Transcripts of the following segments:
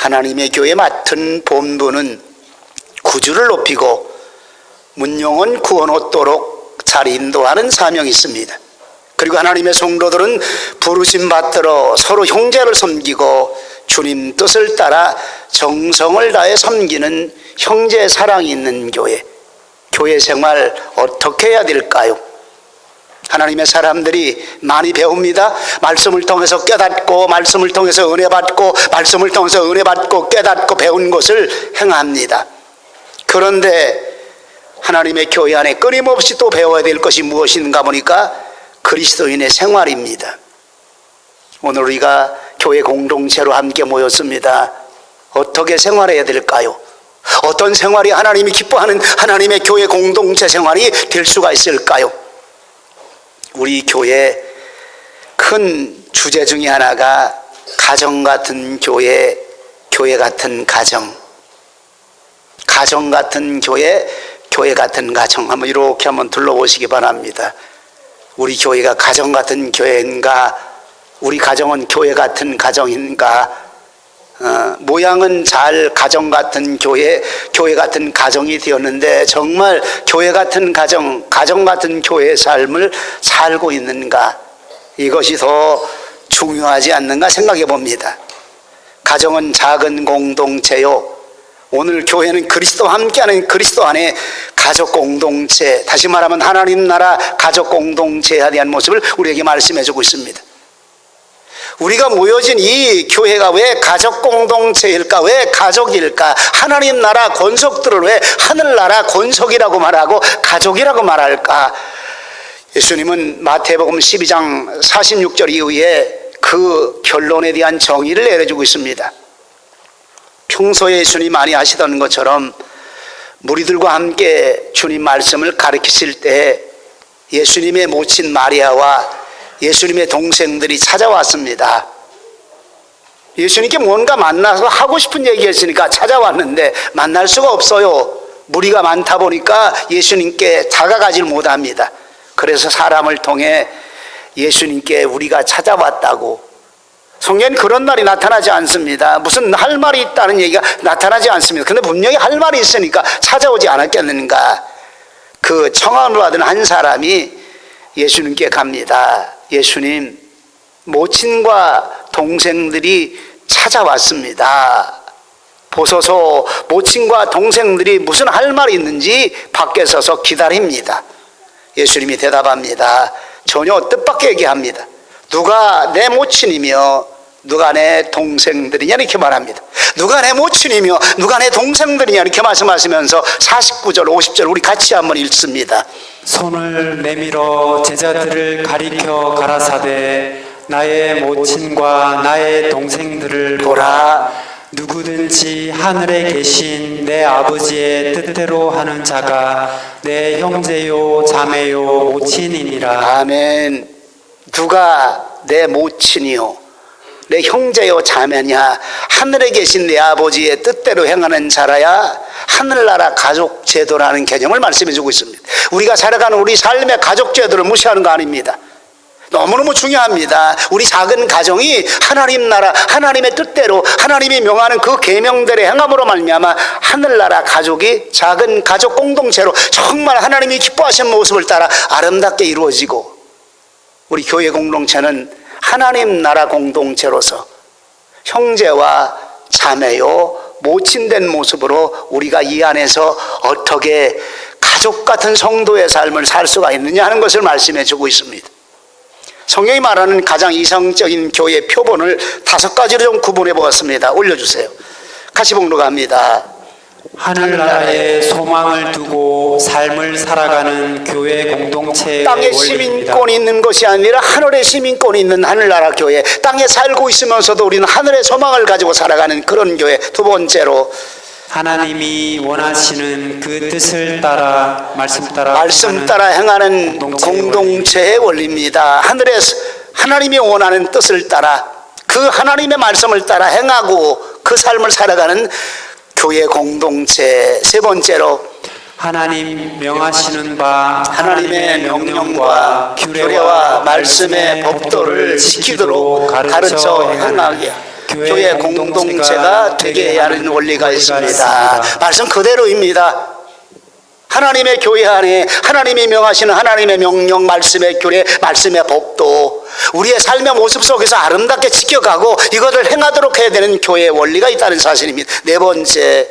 하나님의 교회 맡은 본분은 구주를 높이고 문영은 구원 얻도록 잘 인도하는 사명이 있습니다. 그리고 하나님의 성도들은 부르심 받들어 서로 형제를 섬기고 주님 뜻을 따라 정성을 다해 섬기는 형제 사랑이 있는 교회 생활 어떻게 해야 될까요? 하나님의 사람들이 많이 배웁니다. 말씀을 통해서 깨닫고, 말씀을 통해서 은혜 받고, 말씀을 통해서 은혜 받고 깨닫고 배운 것을 행합니다. 그런데 하나님의 교회 안에 끊임없이 또 배워야 될 것이 무엇인가 보니까 그리스도인의 생활입니다. 오늘 우리가 교회 공동체로 함께 모였습니다. 어떻게 생활해야 될까요? 어떤 생활이 하나님이 기뻐하는 하나님의 교회 공동체 생활이 될 수가 있을까요? 우리 교회 큰 주제 중에 하나가 가정 같은 교회, 교회 같은 가정. 가정 같은 교회, 교회 같은 가정. 한번 이렇게 한번 둘러보시기 바랍니다. 우리 교회가 가정 같은 교회인가? 우리 가정은 교회 같은 가정인가? 모양은 잘 가정 같은 교회, 교회 같은 가정이 되었는데 정말 교회 같은 가정, 가정 같은 교회의 삶을 살고 있는가? 이것이 더 중요하지 않는가 생각해 봅니다. 가정은 작은 공동체요. 오늘 교회는 그리스도와 함께하는 그리스도 안에 가족 공동체, 다시 말하면 하나님 나라 가족 공동체에 대한 모습을 우리에게 말씀해 주고 있습니다. 우리가 모여진 이 교회가 왜 가족 공동체일까? 왜 가족일까? 하나님 나라 권속들을 왜 하늘나라 권속이라고 말하고 가족이라고 말할까? 예수님은 마태복음 12장 46절 이후에 그 결론에 대한 정의를 내려주고 있습니다. 평소에 예수님이 많이 하시던 것처럼 무리들과 함께 주님 말씀을 가르치실 때 예수님의 모친 마리아와 예수님의 동생들이 찾아왔습니다. 예수님께 뭔가 만나서 하고 싶은 얘기 했으니까 찾아왔는데 만날 수가 없어요. 무리가 많다 보니까 예수님께 다가가질 못합니다. 그래서 사람을 통해 예수님께 우리가 찾아왔다고. 성경엔 그런 말이 나타나지 않습니다. 무슨 할 말이 있다는 얘기가 나타나지 않습니다. 근데 분명히 할 말이 있으니까 찾아오지 않았겠는가. 그 청함을 받은 한 사람이 예수님께 갑니다. 예수님, 모친과 동생들이 찾아왔습니다. 보소서, 모친과 동생들이 무슨 할 말이 있는지 밖에 서서 기다립니다. 예수님이 대답합니다. 전혀 뜻밖의 얘기합니다. 누가 내 모친이며 누가 내 동생들이냐 이렇게 말합니다. 누가 내 모친이며 누가 내 동생들이냐 이렇게 말씀하시면서 49절 50절 우리 같이 한번 읽습니다. 손을 내밀어 제자들을 가리켜 가라사대 나의 모친과 나의 동생들을 보라. 누구든지 하늘에 계신 내 아버지의 뜻대로 하는 자가 내 형제요 자매요 모친이니라. 아멘. 누가 내 모친이요 내 형제요 자매냐? 하늘에 계신 내 아버지의 뜻대로 행하는 자라야 하늘나라 가족 제도라는 개념을 말씀해 주고 있습니다. 우리가 살아가는 우리 삶의 가족 제도를 무시하는 거 아닙니다. 너무너무 중요합니다. 우리 작은 가정이 하나님 나라 하나님의 뜻대로 하나님이 명하는 그 계명들의 행함으로 말미암아 하늘나라 가족이 작은 가족 공동체로 정말 하나님이 기뻐하시는 모습을 따라 아름답게 이루어지고, 우리 교회 공동체는 하나님 나라 공동체로서 형제와 자매요 모친된 모습으로 우리가 이 안에서 어떻게 가족 같은 성도의 삶을 살 수가 있느냐 하는 것을 말씀해 주고 있습니다. 성경이 말하는 가장 이상적인 교회 표본을 5가지로 좀 구분해 보았습니다. 올려주세요. 같이 봉독 합니다. 하늘나라에 소망을 두고 삶을 살아가는 교회 공동체의 땅에 원리입니다. 시민권이 있는 것이 아니라 하늘에 시민권이 있는 하늘나라 교회, 땅에 살고 있으면서도 우리는 하늘의 소망을 가지고 살아가는 그런 교회. 두 번째로 하나님이 원하시는 그 뜻을 따라 말씀 따라 행하는 공동체의 원리입니다. 하나님이 원하는 뜻을 따라 그 하나님의 말씀을 따라 행하고 그 삶을 살아가는 교회 공동체. 세 번째로 하나님 명하시는 바 하나님의 명령과 규례와 말씀의 법도를 지키도록 가르쳐 행하게 교회 공동체가 되게 해야 하는 원리가 있습니다. 말씀 그대로입니다. 하나님의 교회 안에 하나님이 명하시는 하나님의 명령, 말씀의 규례, 말씀의 법도 우리의 삶의 모습 속에서 아름답게 지켜가고 이것을 행하도록 해야 되는 교회의 원리가 있다는 사실입니다. 네 번째,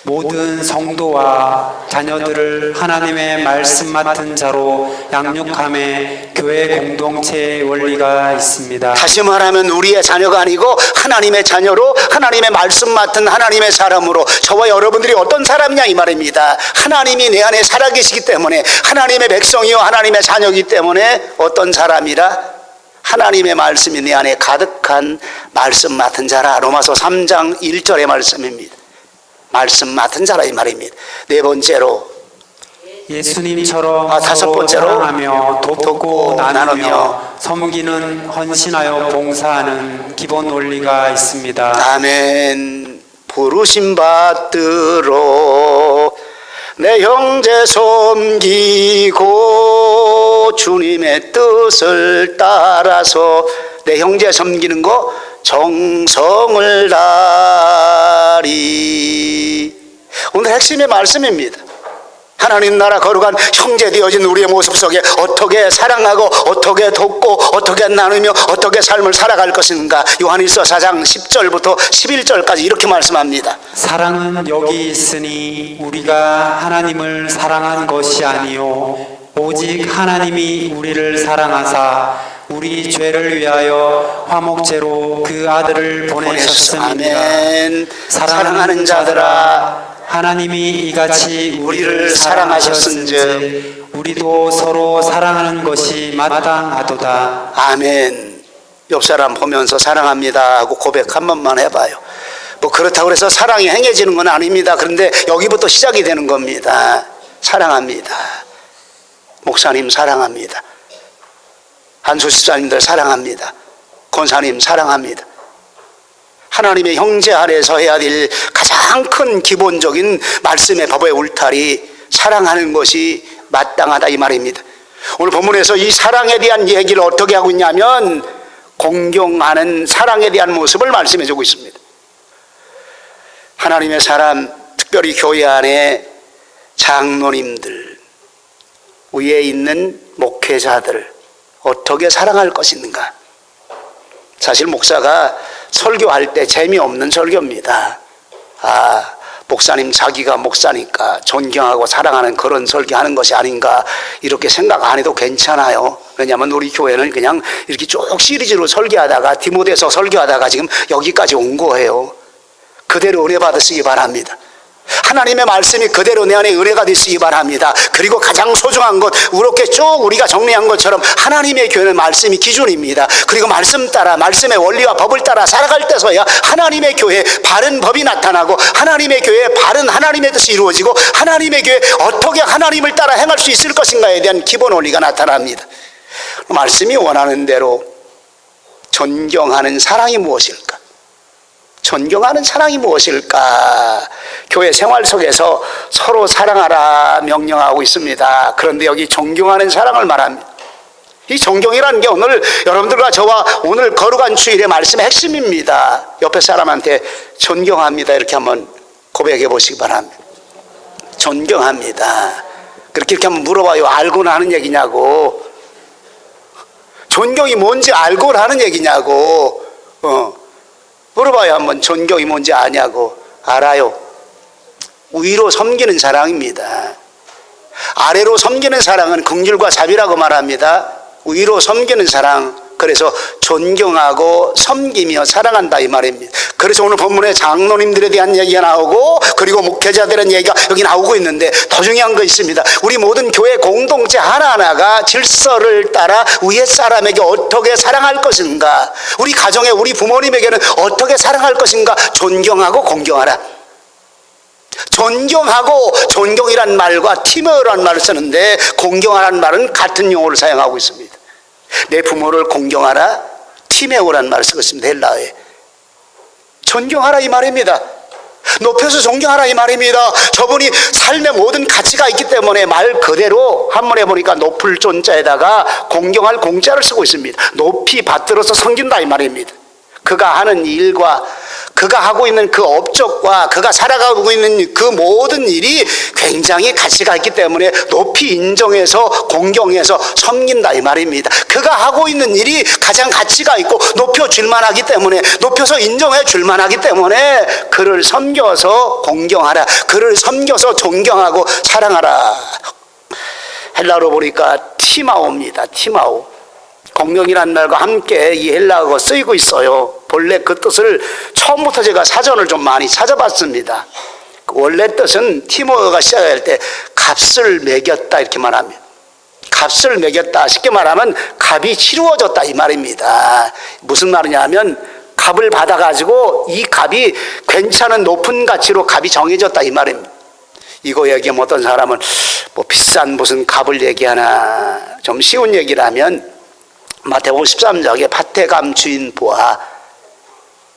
모든 성도와 자녀들을 하나님의 말씀 맡은 자로 양육함에 교회 공동체의 원리가 있습니다. 다시 말하면 우리의 자녀가 아니고 하나님의 자녀로 하나님의 말씀 맡은 하나님의 사람으로 저와 여러분들이 어떤 사람이냐 이 말입니다. 하나님이 내 안에 살아계시기 때문에 하나님의 백성이요 하나님의 자녀이기 때문에 어떤 사람이라 하나님의 말씀이 내 안에 가득한 말씀 맡은 자라. 로마서 3장 1절의 말씀입니다. 말씀 맡은 자라 이 말입니다. 네 번째로 예수님처럼 다섯 서로 번째로 사랑하며 돕고 돕고 나누며 나누며 섬기는 헌신하여 봉사하는 기본 원리가 있습니다. 아멘. 부르심 받들어 내 형제 섬기고 주님의 뜻을 따라서 내 형제 섬기는 거 정성을 다하리. 오늘 핵심의 말씀입니다. 하나님 나라 거룩한 형제 되어진 우리의 모습 속에 어떻게 사랑하고 어떻게 돕고 어떻게 나누며 어떻게 삶을 살아갈 것인가. 요한일서 4장 10절부터 11절까지 이렇게 말씀합니다. 사랑은 여기 있으니 우리가 하나님을 사랑한 것이 아니요 오직 하나님이 우리를 사랑하사 우리 죄를 위하여 화목제로 그 아들을 보내셨습니다. 아멘. 사랑하는 자들아 하나님이 이같이 우리를 사랑하셨은즉 우리도 서로 사랑하는 것이 마땅하도다. 아멘. 옆 사람 보면서 사랑합니다 하고 고백 한 번만 해봐요. 뭐 그렇다고 해서 사랑이 행해지는 건 아닙니다. 그런데 여기부터 시작이 되는 겁니다. 사랑합니다. 목사님 사랑합니다. 한수 집사님들 사랑합니다. 권사님 사랑합니다. 하나님의 형제 안에서 해야 될 가장 큰 기본적인 말씀의 법의 울타리, 사랑하는 것이 마땅하다 이 말입니다. 오늘 본문에서 이 사랑에 대한 얘기를 어떻게 하고 있냐면 공경하는 사랑에 대한 모습을 말씀해 주고 있습니다. 하나님의 사람, 특별히 교회 안에 장로님들, 위에 있는 목회자들 어떻게 사랑할 것인가. 사실 목사가 설교할 때 재미없는 설교입니다. 목사님 자기가 목사니까 존경하고 사랑하는 그런 설교하는 것이 아닌가 이렇게 생각 안 해도 괜찮아요. 왜냐하면 우리 교회는 그냥 이렇게 쭉 시리즈로 설교하다가 디모데서 설교하다가 지금 여기까지 온 거예요. 그대로 은혜 받으시기 바랍니다. 하나님의 말씀이 그대로 내 안에 은혜가 되시기 바랍니다. 그리고 가장 소중한 것, 이렇게 쭉 우리가 정리한 것처럼 하나님의 교회는 말씀이 기준입니다. 그리고 말씀 따라 말씀의 원리와 법을 따라 살아갈 때서야 하나님의 교회에 바른 법이 나타나고 하나님의 교회에 바른 하나님의 뜻이 이루어지고 하나님의 교회에 어떻게 하나님을 따라 행할 수 있을 것인가에 대한 기본 원리가 나타납니다. 말씀이 원하는 대로 존경하는 사랑이 무엇일까? 존경하는 사랑이 무엇일까? 교회 생활 속에서 서로 사랑하라 명령하고 있습니다. 그런데 여기 존경하는 사랑을 말합니다. 이 존경이라는 게 오늘 여러분들과 저와 오늘 거룩한 주일의 말씀의 핵심입니다. 옆에 사람한테 존경합니다 이렇게 한번 고백해 보시기 바랍니다. 존경합니다. 그렇게 이렇게 한번 물어봐요. 알고는 하는 얘기냐고. 존경이 뭔지 알고는 하는 얘기냐고. 물어봐요. 한번 존경이 뭔지 아냐고. 알아요. 위로 섬기는 사랑입니다. 아래로 섬기는 사랑은 긍휼과 자비라고 말합니다. 위로 섬기는 사랑, 그래서 존경하고 섬기며 사랑한다 이 말입니다. 그래서 오늘 본문에 장로님들에 대한 얘기가 나오고 그리고 목회자들의 얘기가 여기 나오고 있는데 더 중요한 거 있습니다. 우리 모든 교회 공동체 하나하나가 질서를 따라 위에 사람에게 어떻게 사랑할 것인가, 우리 가정에 우리 부모님에게는 어떻게 사랑할 것인가. 존경하고 공경하라. 존경하고, 존경이란 말과 티모라는 말을 쓰는데 공경하라는 말은 같은 용어를 사용하고 있습니다. 내 부모를 공경하라, 티메오라는 말을 쓰고 있습니다. 헬라어에. 존경하라 이 말입니다. 높여서 존경하라 이 말입니다. 저분이 삶의 모든 가치가 있기 때문에 말 그대로 한문에 보니까 높을 존자에다가 공경할 공자를 쓰고 있습니다. 높이 받들어서 섬긴다 이 말입니다. 그가 하는 일과 그가 하고 있는 그 업적과 그가 살아가고 있는 그 모든 일이 굉장히 가치가 있기 때문에 높이 인정해서 공경해서 섬긴다 이 말입니다. 그가 하고 있는 일이 가장 가치가 있고 높여줄 만하기 때문에, 높여서 인정해 줄 만하기 때문에 그를 섬겨서 공경하라, 그를 섬겨서 존경하고 사랑하라. 헬라로 보니까 티마오입니다. 티마오. 공경이라는 말과 함께 이 헬라어가 쓰이고 있어요. 본래 그 뜻을 처음부터 제가 사전을 좀 많이 찾아봤습니다. 원래 뜻은 티모가 시작할 때 값을 매겼다 이렇게 말합니다. 값을 매겼다, 쉽게 말하면 값이 치루어졌다 이 말입니다. 무슨 말이냐면 값을 받아가지고 이 값이 괜찮은 높은 가치로 값이 정해졌다 이 말입니다. 이거 얘기하면 어떤 사람은 뭐 비싼 무슨 값을 얘기하나, 좀 쉬운 얘기라면 마태복음 13장에 밭대감 주인 보아,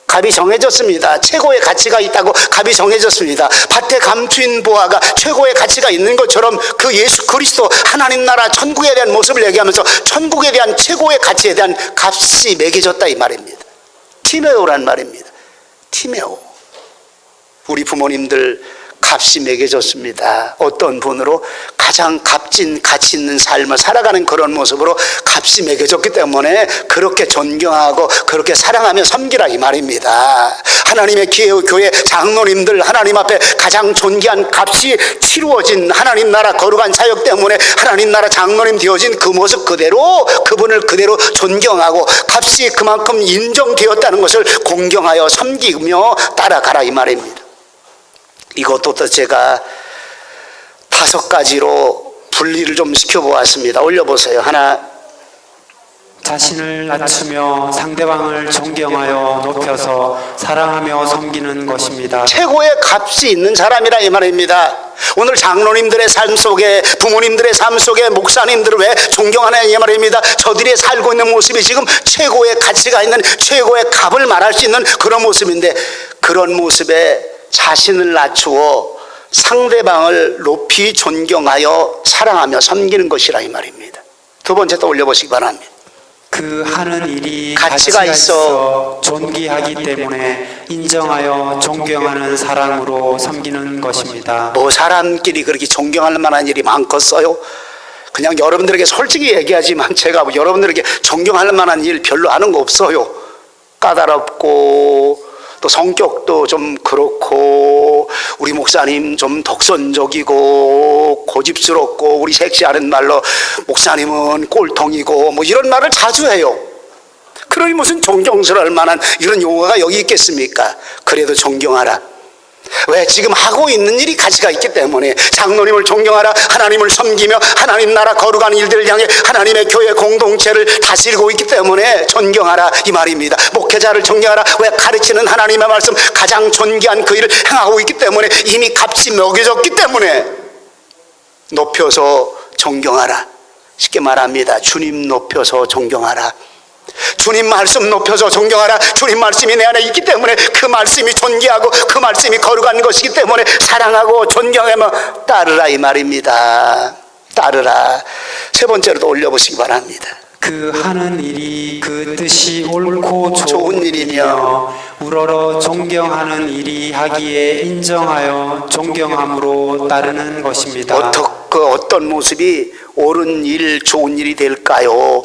값이 정해졌습니다. 최고의 가치가 있다고 값이 정해졌습니다. 밭대감 주인 보아가 최고의 가치가 있는 것처럼 그 예수 그리스도 하나님 나라 천국에 대한 모습을 얘기하면서 천국에 대한 최고의 가치에 대한 값이 매겨졌다 이 말입니다. 티메오란 말입니다. 티메오. 우리 부모님들 값이 매겨졌습니다. 어떤 분으로? 가장 값진 가치 있는 삶을 살아가는 그런 모습으로 값이 매겨졌기 때문에 그렇게 존경하고 그렇게 사랑하며 섬기라 이 말입니다. 하나님의 교회 장로님들, 하나님 앞에 가장 존귀한 값이 치루어진 하나님 나라 거룩한 사역 때문에 하나님 나라 장로님 되어진 그 모습 그대로, 그분을 그대로 존경하고 값이 그만큼 인정되었다는 것을 공경하여 섬기며 따라가라 이 말입니다. 이것도 또 제가 5가지로 분리를 좀 시켜보았습니다. 올려보세요. 하나, 자신을 낮추며 상대방을 존경하여 높여서 사랑하며 섬기는 것입니다. 최고의 값이 있는 사람이라 이 말입니다. 오늘 장로님들의 삶 속에, 부모님들의 삶 속에 목사님들을 왜 존경하냐 이 말입니다. 저들이 살고 있는 모습이 지금 최고의 가치가 있는, 최고의 값을 말할 수 있는 그런 모습인데, 그런 모습에 자신을 낮추어 상대방을 높이 존경하여 사랑하며 섬기는 것이라 이 말입니다. 두 번째 또 올려보시기 바랍니다. 그 하는 일이 가치가 있어 존귀하기 때문에 인정하여 존경하는 사랑으로 섬기는 것입니다. 뭐 사람끼리 그렇게 존경할 만한 일이 많겠어요? 그냥 여러분들에게 솔직히 얘기하지만 제가 여러분들에게 존경할 만한 일 별로 아는 거 없어요. 까다롭고 또 성격도 좀 그렇고, 우리 목사님 좀 독선적이고 고집스럽고, 우리 섹시하는 말로 목사님은 꼴통이고, 뭐 이런 말을 자주 해요. 그러니 무슨 존경스러울 만한 이런 용어가 여기 있겠습니까? 그래도 존경하라. 왜? 지금 하고 있는 일이 가치가 있기 때문에. 장로님을 존경하라. 하나님을 섬기며 하나님 나라 거룩한 일들을 향해 하나님의 교회 공동체를 다스리고 있기 때문에 존경하라 이 말입니다. 목회자를 존경하라. 왜? 가르치는 하나님의 말씀, 가장 존귀한 그 일을 행하고 있기 때문에, 이미 값이 매겨졌기 때문에 높여서 존경하라. 쉽게 말합니다. 주님 높여서 존경하라. 주님 말씀 높여서 존경하라. 주님 말씀이 내 안에 있기 때문에 그 말씀이 존귀하고 그 말씀이 거룩한 것이기 때문에 사랑하고 존경하며 따르라 이 말입니다. 따르라. 세 번째로도 올려보시기 바랍니다. 그 하는 일이 그 뜻이 옳고 좋은 일이며 우러러 존경하는 일이 하기에 인정하여 존경함으로 따르는 것입니다. 어떤 모습이 옳은 일, 좋은 일이 될까요?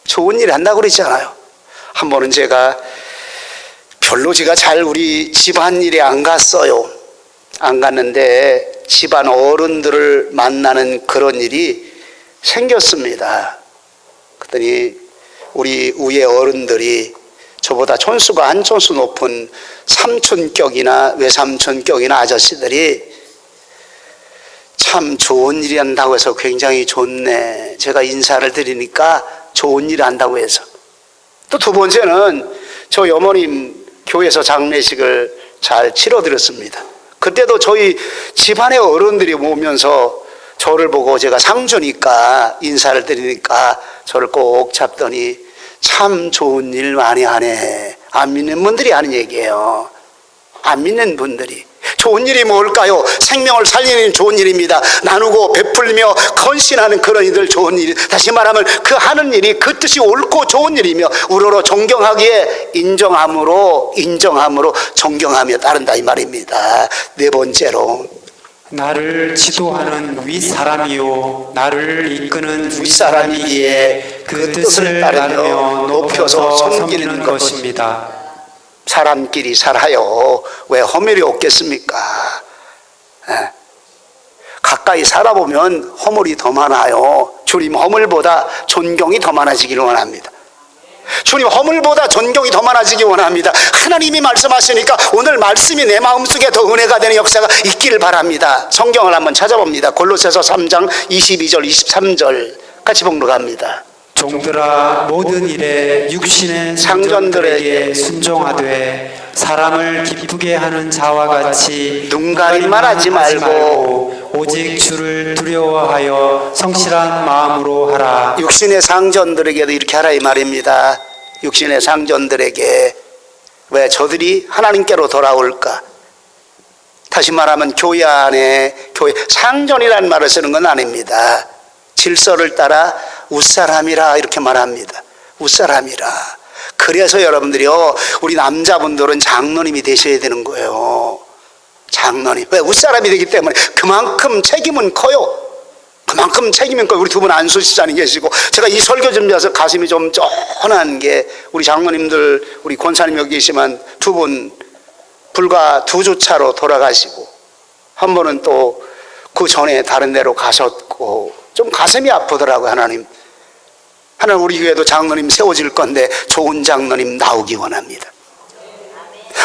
좋은 일 한다고 그러잖아요. 한 번은 제가 잘 우리 집안 일에 안 갔어요. 안 갔는데 집안 어른들을 만나는 그런 일이 생겼습니다. 그랬더니 우리 위에 어른들이 저보다 촌수가 한 촌수 높은 삼촌격이나 외삼촌격이나 아저씨들이 참 좋은 일이 한다고 해서 굉장히 좋네. 제가 인사를 드리니까 좋은 일 한다고 해서. 또 두 번째는 저희 어머님 교회에서 장례식을 잘 치러드렸습니다. 그때도 저희 집안의 어른들이 오면서 저를 보고 제가 상주니까 인사를 드리니까 저를 꼭 잡더니 참 좋은 일 많이 하네. 안 믿는 분들이 하는 얘기예요. 안 믿는 분들이. 좋은 일이 뭘까요? 생명을 살리는 좋은 일입니다. 나누고 베풀며 헌신하는 그런 일들 좋은 일. 다시 말하면 그 하는 일이 그 뜻이 옳고 좋은 일이며 우러러 존경하기에 인정함으로 존경하며 따른다 이 말입니다. 네 번째로 나를 지도하는 윗사람이요 나를 이끄는 윗사람이기에 그 뜻을 따르며 높여서 섬기는 것입니다. 사람끼리 살아요. 왜 허물이 없겠습니까? 예. 가까이 살아보면 허물이 더 많아요. 주님 허물보다 존경이 더 많아지기를 원합니다. 주님 허물보다 존경이 더 많아지기 원합니다. 하나님이 말씀하시니까 오늘 말씀이 내 마음속에 더 은혜가 되는 역사가 있기를 바랍니다. 성경을 한번 찾아봅니다. 골로새서 3장 22절 23절 같이 봉독 합니다. 종들아 모든 일에 육신의 상전들에게 순종하되 사람을 기쁘게 하는 자와 같이 눈가림만 하지 말고 오직 주를 두려워하여 성실한 마음으로 하라. 육신의 상전들에게도 이렇게 하라 이 말입니다. 육신의 상전들에게. 왜 저들이 하나님께로 돌아올까? 다시 말하면 교회 안에 상전이라는 말을 쓰는 건 아닙니다. 질서를 따라 웃사람이라 이렇게 말합니다. 웃사람이라. 그래서 여러분들이요, 우리 남자분들은 장로님이 되셔야 되는 거예요. 장로님. 왜? 웃사람이 되기 때문에 그만큼 책임은 커요. 그만큼 책임은 커요. 우리 두 분 안수시장이 계시고, 제가 이 설교 준비해서 가슴이 좀 쫀한 게, 우리 장로님들, 우리 권사님 여기 계시지만 두 분 불과 2주 차로 돌아가시고, 한 분은 또 그 전에 다른 데로 가셨고, 좀 가슴이 아프더라고요. 하나님 우리 교회도 장로님 세워질 건데 좋은 장로님 나오기 원합니다.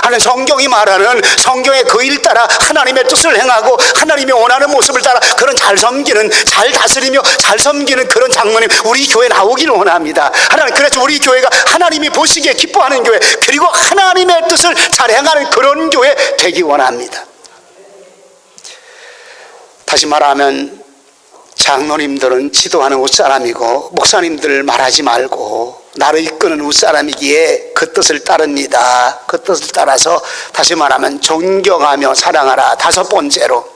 하나님 성경이 말하는 성경의 그 일 따라 하나님의 뜻을 행하고 하나님이 원하는 모습을 따라 그런 잘 섬기는, 잘 다스리며 잘 섬기는 그런 장로님 우리 교회 나오기를 원합니다. 하나님, 그래서 우리 교회가 하나님이 보시기에 기뻐하는 교회, 그리고 하나님의 뜻을 잘 행하는 그런 교회 되기 원합니다. 다시 말하면 장로님들은 지도하는 웃사람이고, 목사님들 말하지 말고 나를 이끄는 웃사람이기에 그 뜻을 따릅니다. 그 뜻을 따라서 다시 말하면 존경하며 사랑하라. 5번째로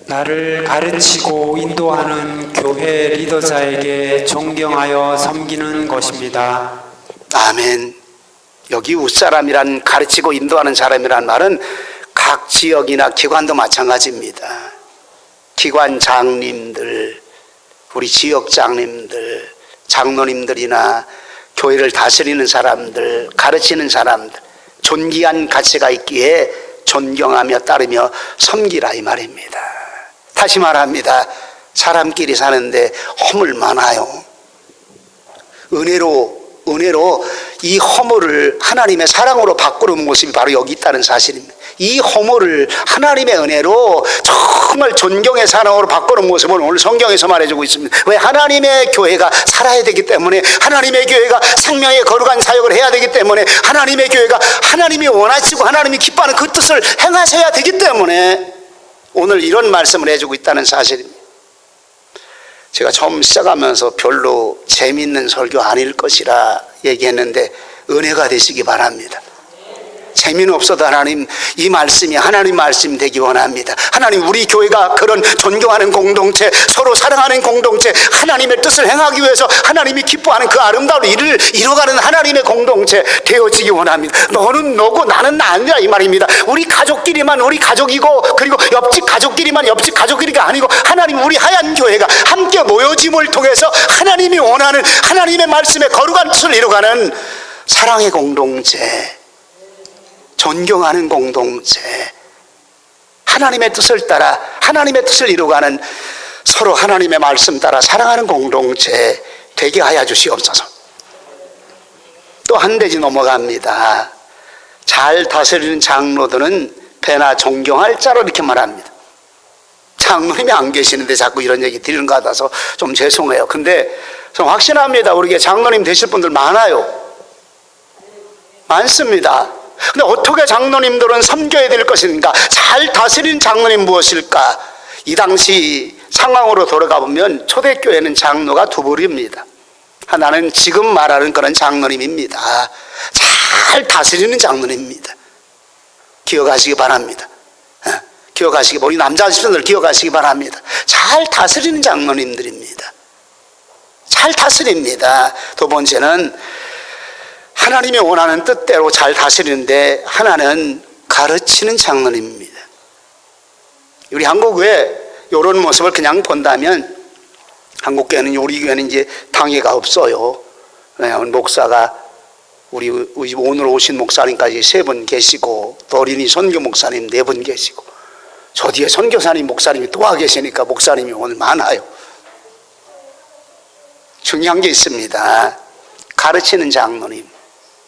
나를 가르치고 인도하는 교회 리더자에게 존경하여 섬기는 것입니다. 아멘. 여기 웃사람이란, 가르치고 인도하는 사람이란 말은 각 지역이나 기관도 마찬가지입니다. 기관장님들, 우리 지역장님들, 장로님들이나 교회를 다스리는 사람들, 가르치는 사람들, 존귀한 가치가 있기에 존경하며 따르며 섬기라 이 말입니다. 다시 말합니다. 사람끼리 사는데 허물 많아요. 은혜로 이 허물을 하나님의 사랑으로 바꾸는 모습이 바로 여기 있다는 사실입니다. 이 허물을 하나님의 은혜로 정말 존경의 사랑으로 바꾸는 모습을 오늘 성경에서 말해주고 있습니다. 왜? 하나님의 교회가 살아야 되기 때문에, 하나님의 교회가 생명의 거룩한 사역을 해야 되기 때문에, 하나님의 교회가 하나님이 원하시고 하나님이 기뻐하는 그 뜻을 행하셔야 되기 때문에 오늘 이런 말씀을 해주고 있다는 사실입니다. 제가 처음 시작하면서 별로 재미있는 설교 아닐 것이라 얘기했는데 은혜가 되시기 바랍니다. 재미는 없어도 하나님, 이 말씀이 하나님 말씀 되기 원합니다. 하나님, 우리 교회가 그런 존경하는 공동체, 서로 사랑하는 공동체, 하나님의 뜻을 행하기 위해서 하나님이 기뻐하는 그 아름다운 일을 이뤄가는 하나님의 공동체 되어지기 원합니다. 너는 너고 나는 나 아니라 이 말입니다. 우리 가족끼리만 우리 가족이고, 그리고 옆집 가족끼리만 옆집 가족끼리가 아니고, 하나님 우리 하얀 교회가 함께 모여짐을 통해서 하나님이 원하는 하나님의 말씀의 거룩한 뜻을 이뤄가는 사랑의 공동체, 존경하는 공동체, 하나님의 뜻을 따라 하나님의 뜻을 이루가는, 서로 하나님의 말씀 따라 사랑하는 공동체 되게 하여 주시옵소서. 또 한 대지 넘어갑니다. 잘 다스리는 장로들은 배나 존경할 자로 이렇게 말합니다. 장로님이 안 계시는데 자꾸 이런 얘기 드리는 것 같아서 좀 죄송해요. 근데 좀 확신합니다. 우리 장로님 되실 분들 많아요. 많습니다. 근데 어떻게 장로님들은 섬겨야 될 것인가? 잘 다스리는 장로님 무엇일까? 이 당시 상황으로 돌아가 보면 초대교회는 장로가 두 부류입니다. 하나는 지금 말하는 그런 장로님입니다. 잘 다스리는 장로님입니다. 기억하시기 바랍니다. 우리 남자 집사님들 기억하시기 바랍니다. 잘 다스리는 장로님들입니다. 잘 다스립니다. 두 번째는 하나님이 원하는 뜻대로 잘 다스리는데 하나는 가르치는 장로님입니다. 우리 한국교회 이런 모습을 그냥 본다면 한국교회는 우리 교회는 이제 당회가 없어요. 왜냐하면 목사가 우리 오늘 오신 목사님까지 3분 계시고 또 어린이 선교 목사님 4분 계시고 저 뒤에 선교사님 목사님이 또 와 계시니까 목사님이 오늘 많아요. 중요한 게 있습니다. 가르치는 장로님,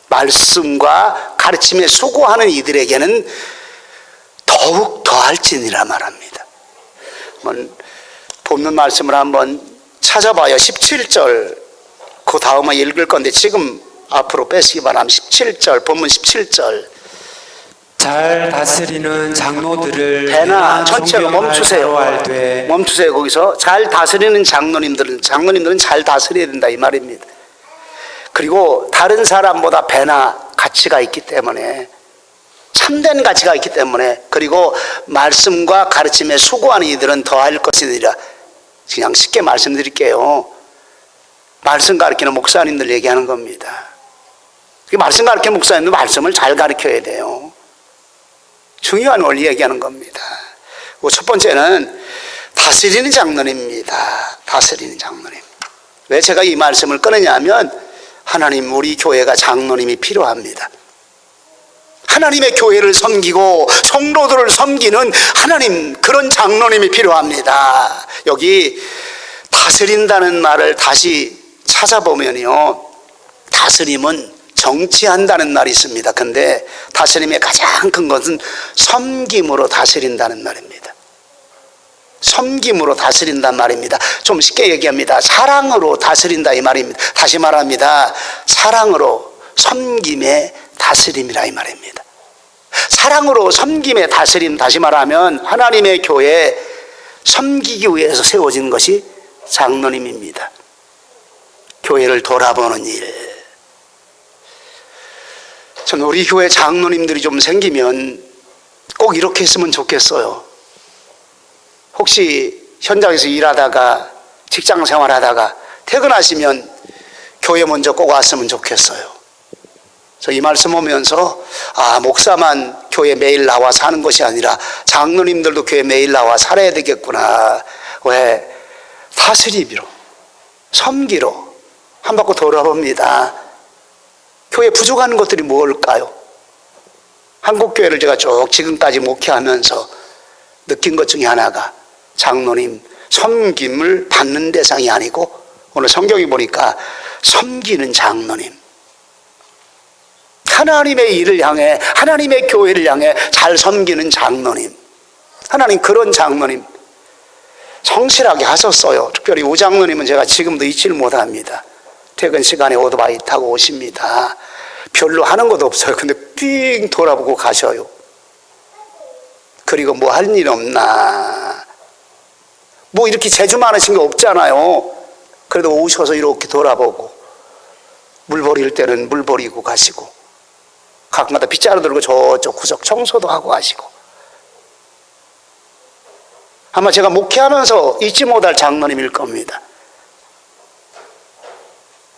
말씀과 가르침에 수고하는 이들에게는 더욱 더할지니라 말합니다. 본문 말씀을 한번 찾아봐요. 17절 그 다음에 읽을 건데 지금 앞으로 빼시기 바랍니다. 17절 본문 17절 잘 다스리는 장로들을 배나 전체가 멈추세요. 알되 멈추세요. 거기서 잘 다스리는 장로님들은 잘 다스려야 된다 이 말입니다. 그리고 다른 사람보다 배나 가치가 있기 때문에 참된 가치가 있기 때문에 그리고 말씀과 가르침에 수고하는 이들은 더할 것이니라. 그냥 쉽게 말씀드릴게요. 말씀 가르치는 목사님들 얘기하는 겁니다. 말씀 가르치는 목사님들 말씀을 잘 가르쳐야 돼요. 중요한 원리 얘기하는 겁니다. 첫 번째는 다스리는 장로님입니다. 다스리는 장로님. 왜 제가 이 말씀을 꺼내냐면 하나님 우리 교회가 장로님이 필요합니다. 하나님의 교회를 섬기고 성도들을 섬기는 하나님 그런 장로님이 필요합니다. 여기 다스린다는 말을 다시 찾아보면요, 다스림은 정치한다는 말이 있습니다. 근데 다스림의 가장 큰 것은 섬김으로 다스린다는 말입니다. 섬김으로 다스린다는 말입니다. 좀 쉽게 얘기합니다. 사랑으로 다스린다 이 말입니다. 다시 말합니다. 사랑으로 섬김의 다스림이라 이 말입니다. 사랑으로 섬김의 다스림, 다시 말하면 하나님의 교회 섬기기 위해서 세워진 것이 장로님입니다. 교회를 돌아보는 일. 저는 우리 교회 장로님들이 좀 생기면 꼭 이렇게 했으면 좋겠어요. 혹시 현장에서 일하다가 직장 생활하다가 퇴근하시면 교회 먼저 꼭 왔으면 좋겠어요. 저 이 말씀 오면서 목사만 교회 매일 나와 사는 것이 아니라 장로님들도 교회 매일 나와 살아야 되겠구나. 왜? 다스리기로, 섬기로 한 바퀴 돌아봅니다. 교회 부족한 것들이 뭘까요? 한국교회를 제가 쭉 지금까지 목회하면서 느낀 것 중에 하나가 장로님 섬김을 받는 대상이 아니고 오늘 성경에 보니까 섬기는 장로님, 하나님의 일을 향해 하나님의 교회를 향해 잘 섬기는 장로님, 하나님 그런 장로님 성실하게 하셨어요. 특별히 우장로님은 제가 지금도 잊지를 못합니다. 퇴근 시간에 오토바이 타고 오십니다. 별로 하는 것도 없어요. 근데 삥 돌아보고 가셔요. 그리고 뭐 할 일 없나, 뭐 이렇게 재주 많으신 거 없잖아요. 그래도 오셔서 이렇게 돌아보고 물 버릴 때는 물 버리고 가시고 가끔가다 빗자루 들고 저쪽 구석 청소도 하고 가시고. 아마 제가 목회하면서 잊지 못할 장로님일 겁니다.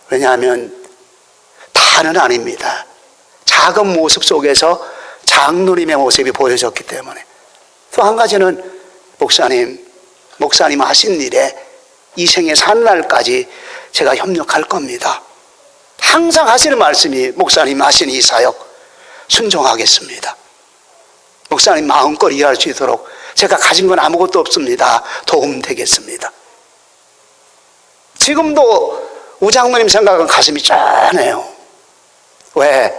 왜냐하면 다는 아닙니다. 작은 모습 속에서 장로님의 모습이 보여졌기 때문에. 또 한 가지는 목사님 하신 일에 이 생에 산 날까지 제가 협력할 겁니다. 항상 하시는 말씀이 목사님 하신 이 사역 순종하겠습니다. 목사님 마음껏 일할 수 있도록 제가 가진 건 아무것도 없습니다. 도움 되겠습니다. 지금도 우장모님 생각은 가슴이 짠해요. 왜?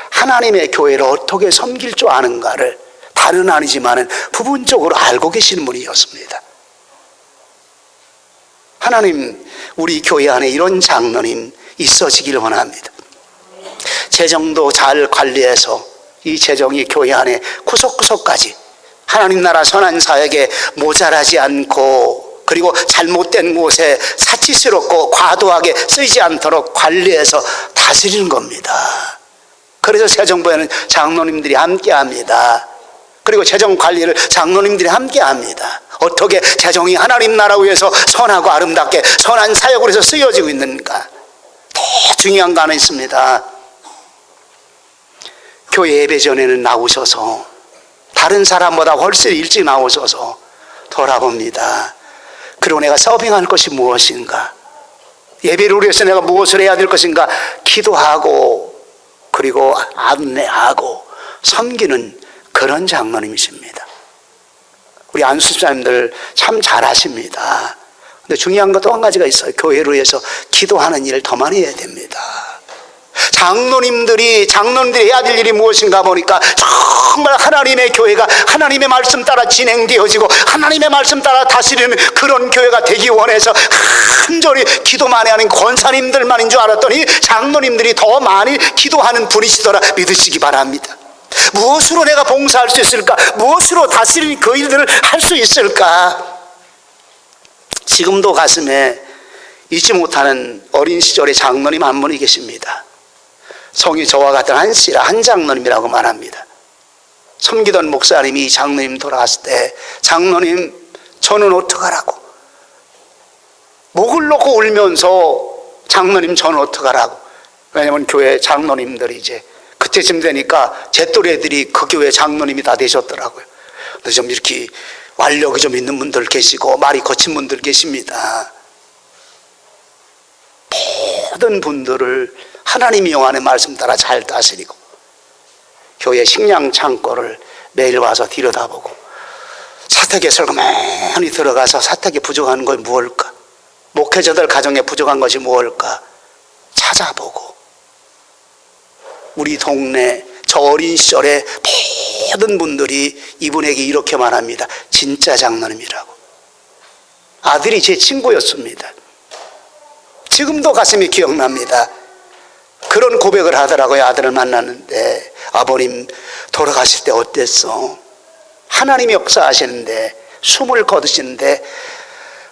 하나님의 교회를 어떻게 섬길 줄 아는가를 다는 아니지만 부분적으로 알고 계시는 분이었습니다. 하나님 우리 교회 안에 이런 장로님 있어지기를 원합니다. 재정도 잘 관리해서 이 재정이 교회 안에 구석구석까지 하나님 나라 선한 사역에 모자라지 않고, 그리고 잘못된 곳에 사치스럽고 과도하게 쓰이지 않도록 관리해서 다스리는 겁니다. 그래서 새 정부에는 장로님들이 함께합니다. 그리고 재정 관리를 장로님들이 함께 합니다. 어떻게 재정이 하나님 나라 위해서 선하고 아름답게 선한 사역을 해서 쓰여지고 있는가. 더 중요한 거 하나 있습니다. 교회 예배 전에는 나오셔서 다른 사람보다 훨씬 일찍 나오셔서 돌아봅니다. 그리고 내가 서빙할 것이 무엇인가, 예배를 위해서 내가 무엇을 해야 될 것인가 기도하고 그리고 안내하고 섬기는 그런 장로님이십니다. 우리 안수집사님들 참 잘하십니다. 근데 중요한 것도 한 가지가 있어요. 교회를 위해서 기도하는 일을 더 많이 해야 됩니다. 장로님들이 해야 될 일이 무엇인가 보니까 정말 하나님의 교회가 하나님의 말씀 따라 진행되어지고 하나님의 말씀 따라 다스리는 그런 교회가 되기 원해서 간절히 기도 많이 하는 권사님들만인 줄 알았더니 장로님들이 더 많이 기도하는 분이시더라 믿으시기 바랍니다. 무엇으로 내가 봉사할 수 있을까? 무엇으로 다스리는 그 일들을 할 수 있을까? 지금도 가슴에 잊지 못하는 어린 시절의 장로님 한 분이 계십니다. 성이 저와 같은 한 장로님이라고 말합니다. 섬기던 목사님이 이 장로님 돌아갔을 때, 장로님 저는 어떡하라고, 목을 놓고 울면서 장로님 저는 어떡하라고. 왜냐하면 교회 장로님들이 이제 그때쯤 되니까 제 또래들이 그 교회 장로님이 다 되셨더라고요. 근데 좀 이렇게 완력이 좀 있는 분들 계시고 말이 거친 분들 계십니다. 모든 분들을 하나님이 영하는 말씀 따라 잘 다스리고 교회 식량 창고를 매일 와서 들여다보고 사택에 설거맨히 들어가서 사택에 부족한 건 무엇일까, 목회자들 가정에 부족한 것이 무엇일까 찾아보고, 우리 동네 저 어린 시절에 모든 분들이 이분에게 이렇게 말합니다. 진짜 장로님이라고. 아들이 제 친구였습니다. 지금도 가슴이 기억납니다. 그런 고백을 하더라고요. 아들을 만났는데, 아버님 돌아가실 때 어땠어? 하나님이 역사하시는데 숨을 거두시는데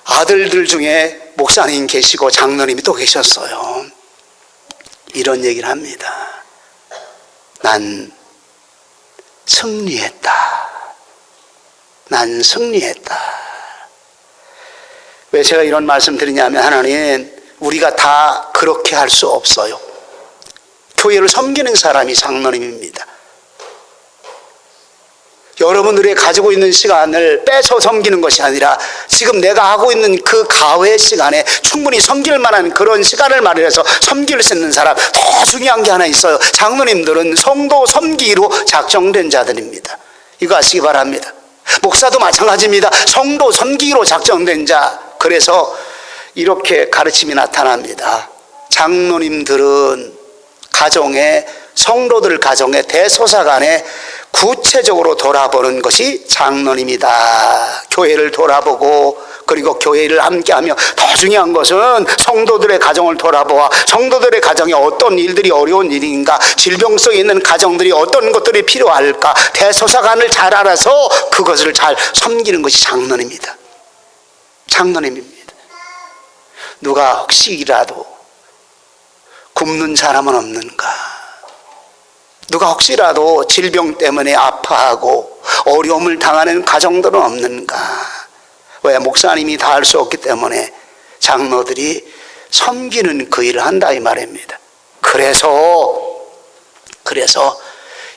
아들들 중에 목사님 계시고 장로님이 또 계셨어요. 이런 얘기를 합니다. 난 승리했다. 난 승리했다. 왜 제가 이런 말씀 드리냐면, 하나님, 우리가 다 그렇게 할 수 없어요. 교회를 섬기는 사람이 장로님입니다. 여러분들이 가지고 있는 시간을 빼서 섬기는 것이 아니라 지금 내가 하고 있는 그 가외 시간에 충분히 섬길 만한 그런 시간을 마련해서 섬길 수 있는 사람. 더 중요한 게 하나 있어요. 장로님들은 성도 섬기기로 작정된 자들입니다. 이거 아시기 바랍니다. 목사도 마찬가지입니다. 성도 섬기기로 작정된 자. 그래서 이렇게 가르침이 나타납니다. 장로님들은 가정에, 성도들 가정에 대소사간에 구체적으로 돌아보는 것이 장로님이다. 교회를 돌아보고 그리고 교회를 함께하며, 더 중요한 것은 성도들의 가정을 돌아보아 성도들의 가정에 어떤 일들이 어려운 일인가, 질병성이 있는 가정들이 어떤 것들이 필요할까, 대소사간을 잘 알아서 그것을 잘 섬기는 것이 장로님입니다. 장로님입니다. 누가 혹시라도 굶는 사람은 없는가? 누가 혹시라도 질병 때문에 아파하고 어려움을 당하는 가정들은 없는가? 왜? 목사님이 다 할 수 없기 때문에 장로들이 섬기는 그 일을 한다 이 말입니다. 그래서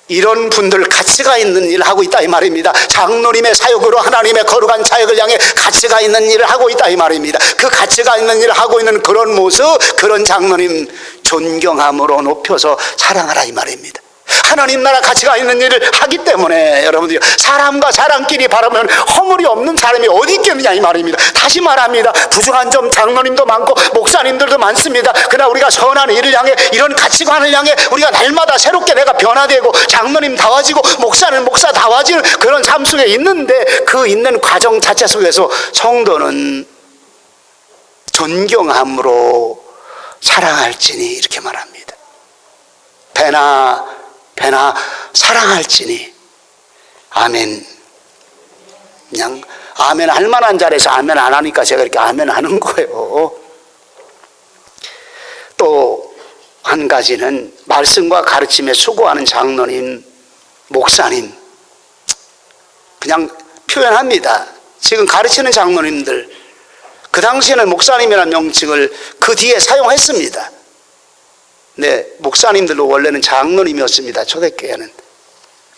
이런 분들 가치가 있는 일을 하고 있다 이 말입니다. 장로님의 사역으로 하나님의 거룩한 사역을 향해 가치가 있는 일을 하고 있다 이 말입니다. 그 가치가 있는 일을 하고 있는 그런 모습, 그런 장로님 존경함으로 높여서 사랑하라 이 말입니다. 하나님 나라 가치가 있는 일을 하기 때문에 여러분들이 사람과 사람끼리 바라보면 허물이 없는 사람이 어디 있겠느냐 이 말입니다. 다시 말합니다. 부족한 점 장로님도 많고 목사님들도 많습니다. 그러나 우리가 선한 일을 향해, 이런 가치관을 향해 우리가 날마다 새롭게 내가 변화되고 장로님 다워지고 목사는 목사 다워지는 그런 삶 속에 있는데, 그 있는 과정 자체 속에서 성도는 존경함으로 사랑할지니 이렇게 말합니다. 배나 사랑할지니. 아멘. 그냥 아멘 할 만한 자리에서 아멘 안 하니까 제가 이렇게 아멘 하는 거예요. 또 한 가지는 말씀과 가르침에 수고하는 장로님, 목사님, 그냥 표현합니다. 지금 가르치는 장로님들, 그 당시에는 목사님이라는 명칭을 그 뒤에 사용했습니다. 네, 목사님들도 원래는 장로님이었습니다. 초대교회는.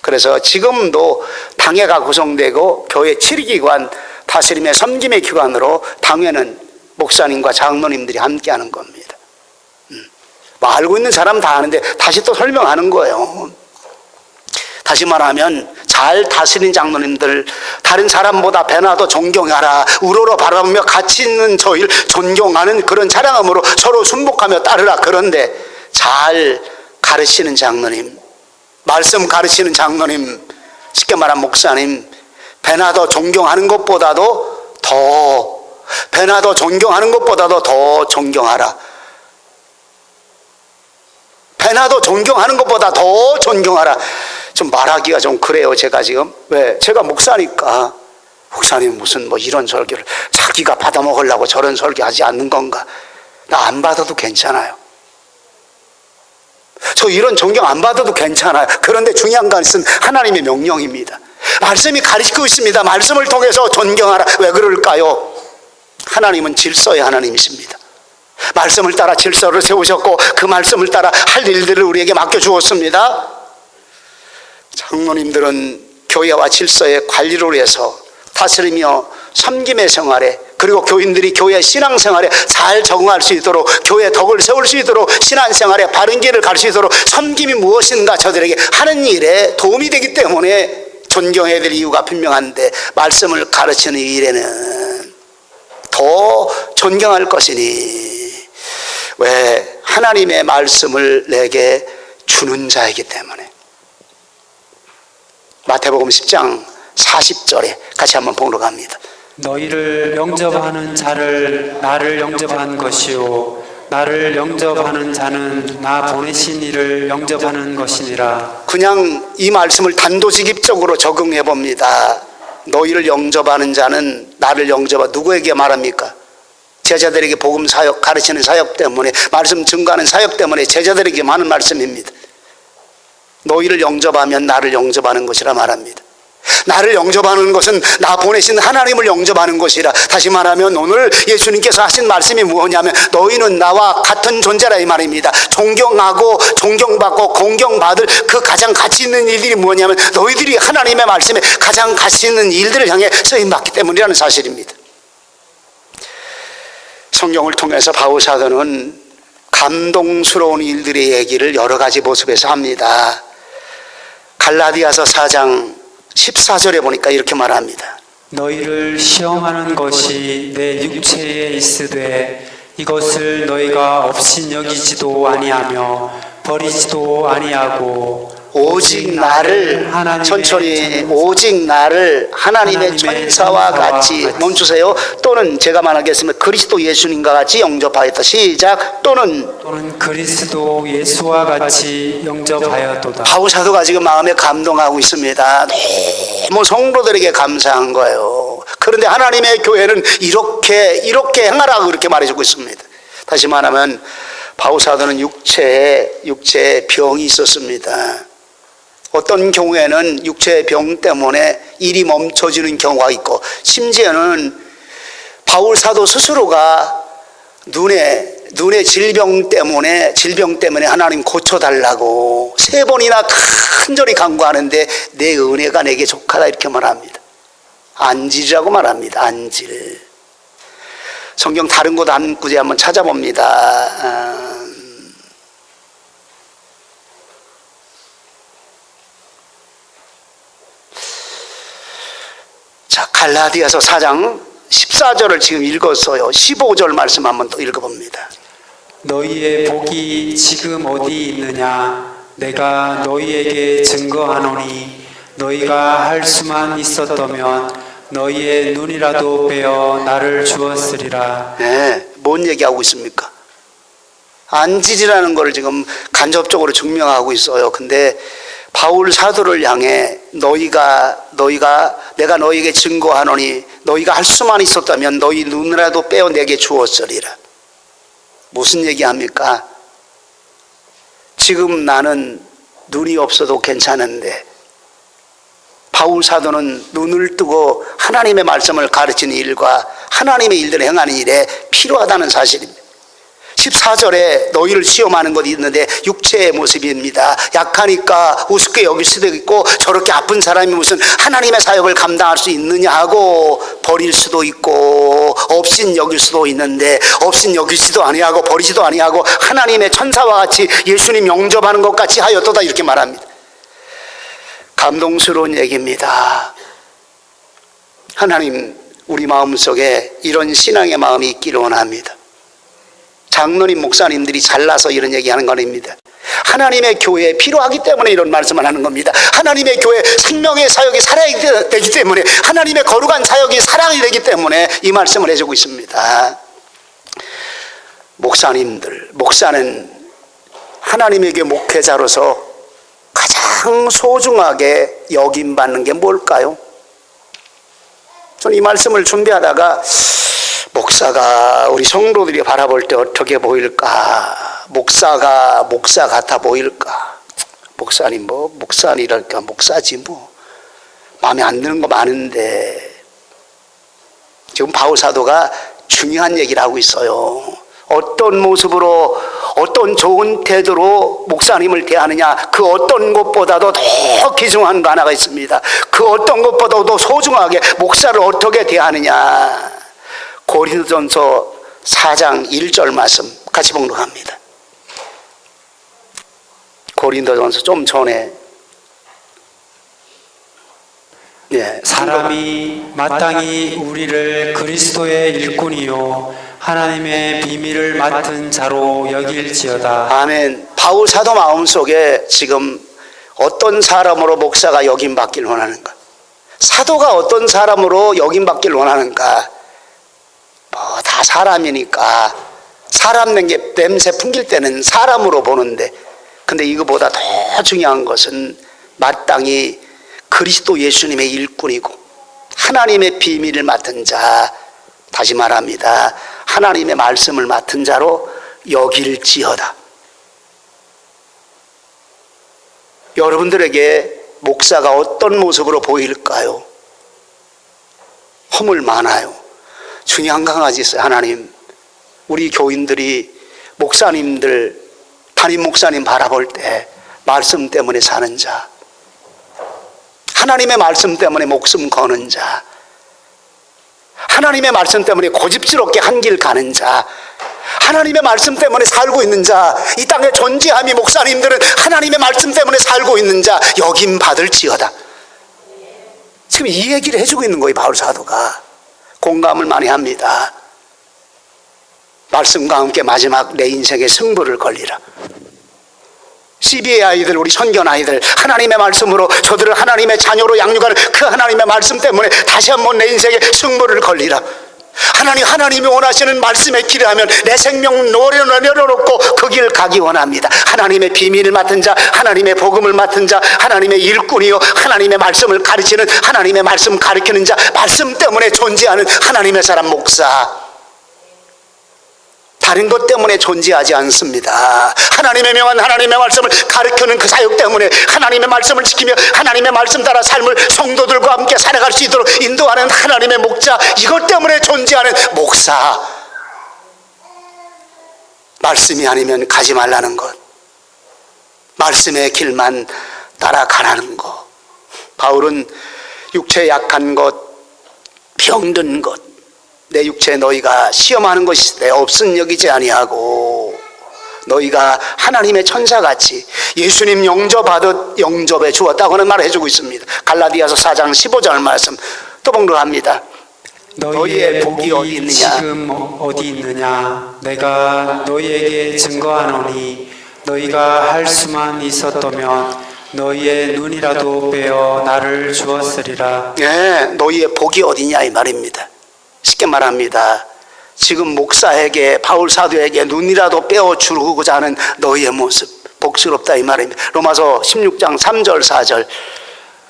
그래서 지금도 당회가 구성되고 교회 7기관 다스림의 섬김의 기관으로 당회는 목사님과 장로님들이 함께하는 겁니다. 뭐 알고 있는 사람 다 아는데 다시 또 설명하는 거예요. 다시 말하면 잘 다스리는 장로님들, 다른 사람보다 배나도 존경하라, 우러러 바라보며 가치 있는 저희를 존경하는 그런 자랑함으로 서로 순복하며 따르라. 그런데 잘 가르치는 장로님, 말씀 가르치는 장로님, 쉽게 말하면 목사님, 배나도 존경하는 것보다도 더, 배나도 존경하는 것보다도 더 존경하라. 배나도 존경하는 것보다 더 존경하라. 좀 말하기가 좀 그래요. 제가 지금 왜? 제가 목사니까 목사님 무슨 뭐 이런 설교를 자기가 받아먹으려고 저런 설교하지 않는 건가? 나 안 받아도 괜찮아요. 저 이런 존경 안 받아도 괜찮아요. 그런데 중요한 것은 하나님의 명령입니다. 말씀이 가르치고 있습니다. 말씀을 통해서 존경하라. 왜 그럴까요? 하나님은 질서의 하나님이십니다. 말씀을 따라 질서를 세우셨고 그 말씀을 따라 할 일들을 우리에게 맡겨주었습니다. 장로님들은 교회와 질서의 관리를 위해서 다스리며 섬김의 생활에, 그리고 교인들이 교회 신앙생활에 잘 적응할 수 있도록, 교회 덕을 세울 수 있도록, 신앙생활에 바른 길을 갈 수 있도록 섬김이 무엇인가 저들에게 하는 일에 도움이 되기 때문에 존경해야 될 이유가 분명한데, 말씀을 가르치는 일에는 더 존경할 것이니, 왜? 하나님의 말씀을 내게 주는 자이기 때문에. 마태복음 10장 40절에 같이 한번 보러 갑니다. 너희를 영접하는 자를 나를 영접한 것이요 나를 영접하는 자는 나 보내신 이를 영접하는 것이니라. 그냥 이 말씀을 단도직입적으로 적응해 봅니다. 너희를 영접하는 자는 나를 영접하, 누구에게 말합니까? 제자들에게 복음 사역, 가르치는 사역 때문에, 말씀 증거하는 사역 때문에 제자들에게 하는 말씀입니다. 너희를 영접하면 나를 영접하는 것이라 말합니다. 나를 영접하는 것은 나 보내신 하나님을 영접하는 것이라. 다시 말하면 오늘 예수님께서 하신 말씀이 무엇이냐면, 너희는 나와 같은 존재라 이 말입니다. 존경하고 존경받고 공경받을 그 가장 가치 있는 일들이 무엇이냐면, 너희들이 하나님의 말씀에 가장 가치 있는 일들을 향해 쓰임받기 때문이라는 사실입니다. 성경을 통해서 바울 사도는 감동스러운 일들의 얘기를 여러 가지 모습에서 합니다. 갈라디아서 4장 14절에 보니까 이렇게 말합니다. 너희를 시험하는 것이 내 육체에 있으되 이것을 너희가 업신여기지도 아니하며 버리지도 아니하고 오직 나를, 천천히, 오직 나를 하나님의 천사와 같이, 멈추세요. 또는 제가 말하겠습니다. 그리스도 예수님과 같이 영접하였다. 시작. 또는 그리스도 예수와 같이 영접하였도다. 바울 사도가 지금 마음에 감동하고 있습니다. 너무 성도들에게 감사한 거예요. 그런데 하나님의 교회는 이렇게 행하라고 그렇게 말해주고 있습니다. 다시 말하면 바울 사도는 육체에 병이 있었습니다. 어떤 경우에는 육체의 병 때문에 일이 멈춰지는 경우가 있고, 심지어는 바울 사도 스스로가 눈의 질병 때문에 하나님 고쳐달라고 3번이나 간절히 간구하는데 내 은혜가 내게 족하다 이렇게 말합니다. 안질이라고 말합니다. 안질. 성경 다른 곳 한 구제 한번 찾아봅니다. 자, 갈라디아서 4장 14절을 지금 읽었어요. 15절 말씀 한번 또 읽어봅니다. 너희의 복이 지금 어디 있느냐? 내가 너희에게 증거하노니 너희가 할 수만 있었다면 너희의 눈이라도 빼어 나를 주었으리라. 네, 뭔 얘기하고 있습니까? 안질이라는 걸 지금 간접적으로 증명하고 있어요. 근데 바울 사도를 향해 내가 너희에게 증거하노니 너희가 할 수만 있었다면 너희 눈이라도 빼어 내게 주었으리라. 무슨 얘기합니까? 지금 나는 눈이 없어도 괜찮은데 바울 사도는 눈을 뜨고 하나님의 말씀을 가르치는 일과 하나님의 일들을 행하는 일에 필요하다는 사실입니다. 14절에 너희를 시험하는 것이 있는데 육체의 모습입니다. 약하니까 우습게 여길 수도 있고 저렇게 아픈 사람이 무슨 하나님의 사역을 감당할 수 있느냐 하고 버릴 수도 있고 없인 여길 수도 있는데 없인 여기지도 아니하고 버리지도 아니하고 하나님의 천사와 같이 예수님 영접하는 것 같이 하였도다 이렇게 말합니다. 감동스러운 얘기입니다. 하나님 우리 마음속에 이런 신앙의 마음이 있기를 원합니다. 장로님 목사님들이 잘나서 이런 얘기하는 거 아닙니다. 하나님의 교회에 필요하기 때문에 이런 말씀을 하는 겁니다. 하나님의 교회 생명의 사역이 살아야 되기 때문에 하나님의 거룩한 사역이 사랑이 되기 때문에 이 말씀을 해주고 있습니다. 목사는 하나님에게 목회자로서 가장 소중하게 여김받는 게 뭘까요? 저는 이 말씀을 준비하다가 목사가 우리 성도들이 바라볼 때 어떻게 보일까? 목사가 목사 같아 보일까? 목사님 목사니랄까 목사지 마음에 안 드는 거 많은데 지금 바울 사도가 중요한 얘기를 하고 있어요. 어떤 모습으로 어떤 좋은 태도로 목사님을 대하느냐 그 어떤 것보다도 더 귀중한 거 하나가 있습니다. 그 어떤 것보다도 소중하게 목사를 어떻게 대하느냐. 고린도전서 4장 1절 말씀 같이 봉독합니다. 고린도전서 좀 전에 사람이 마땅히 우리를 그리스도의 일꾼이요 하나님의 비밀을 맡은 자로 여길지어다. 아멘. 바울 사도 마음속에 지금 어떤 사람으로 목사가 여김받기를 원하는가? 사도가 어떤 사람으로 여김받기를 원하는가? 다 사람이니까 사람 냄새 풍길 때는 사람으로 보는데 근데 이거보다 더 중요한 것은 마땅히 그리스도 예수님의 일꾼이고 하나님의 비밀을 맡은 자, 다시 말합니다. 하나님의 말씀을 맡은 자로 여길지어다. 여러분들에게 목사가 어떤 모습으로 보일까요? 허물 많아요. 중요한 강아지 있어요. 하나님, 우리 교인들이 목사님들, 담임 목사님 바라볼 때 말씀 때문에 사는 자, 하나님의 말씀 때문에 목숨 거는 자, 하나님의 말씀 때문에 고집스럽게 한 길 가는 자, 하나님의 말씀 때문에 살고 있는 자, 이 땅에 존재함이 목사님들은 하나님의 말씀 때문에 살고 있는 자 여김 받을지어다. 지금 이 얘기를 해주고 있는 거예요. 바울 사도가 공감을 많이 합니다. 말씀과 함께 마지막 내 인생의 승부를 걸리라. CBA 아이들, 우리 선견 아이들, 하나님의 말씀으로 저들을 하나님의 자녀로 양육하는 그 하나님의 말씀 때문에 다시 한번 내 인생의 승부를 걸리라. 하나님이 원하시는 말씀의 길을 하면 내 생명 내려놓고 그 길 가기 원합니다. 하나님의 비밀을 맡은 자, 하나님의 복음을 맡은 자, 하나님의 일꾼이요 하나님의 말씀을 가르치는, 하나님의 말씀 가르치는 자, 말씀 때문에 존재하는 하나님의 사람 목사, 다른 것 때문에 존재하지 않습니다. 하나님의 명한 하나님의 말씀을 가르치는 그 사역 때문에 하나님의 말씀을 지키며 하나님의 말씀 따라 삶을 성도들과 함께 살아갈 수 있도록 인도하는 하나님의 목자, 이것 때문에 존재하는 목사. 말씀이 아니면 가지 말라는 것, 말씀의 길만 따라가라는 것. 바울은 육체 약한 것, 병든 것, 내 육체 너희가 시험하는 것이 내 없은 여기지 아니하고 너희가 하나님의 천사같이 예수님 영접하듯 영접해 주었다고 하는 말을 해주고 있습니다. 갈라디아서 4장 15절 말씀 또 봉독합니다. 너희의 복이 어디 있느냐? 지금 어디 있느냐? 내가 너희에게 증거하노니 너희가 할 수만 있었다면 너희의 눈이라도 빼어 나를 주었으리라. 네, 너희의 복이 어디냐 이 말입니다. 쉽게 말합니다. 지금 목사에게, 바울 사도에게 눈이라도 빼어주고자 하는 너희의 모습 복스럽다 이 말입니다. 로마서 16장 3절 4절